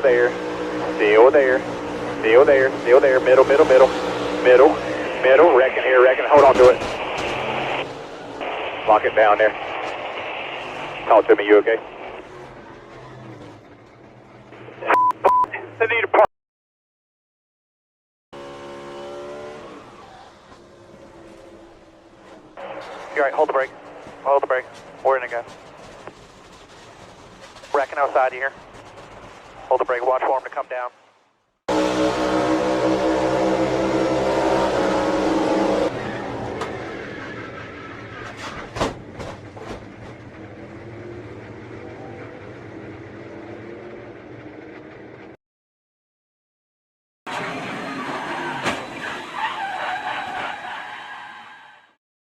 there, still there, still there, still there, middle, middle, middle, middle, middle, wrecking here, wrecking, hold on to it. Lock it down there. Talk to me, you okay? They need a part. You're right, hold the brake. Hold the brake. We're in again. Wrecking outside here. Hold the brake, watch for him to come down.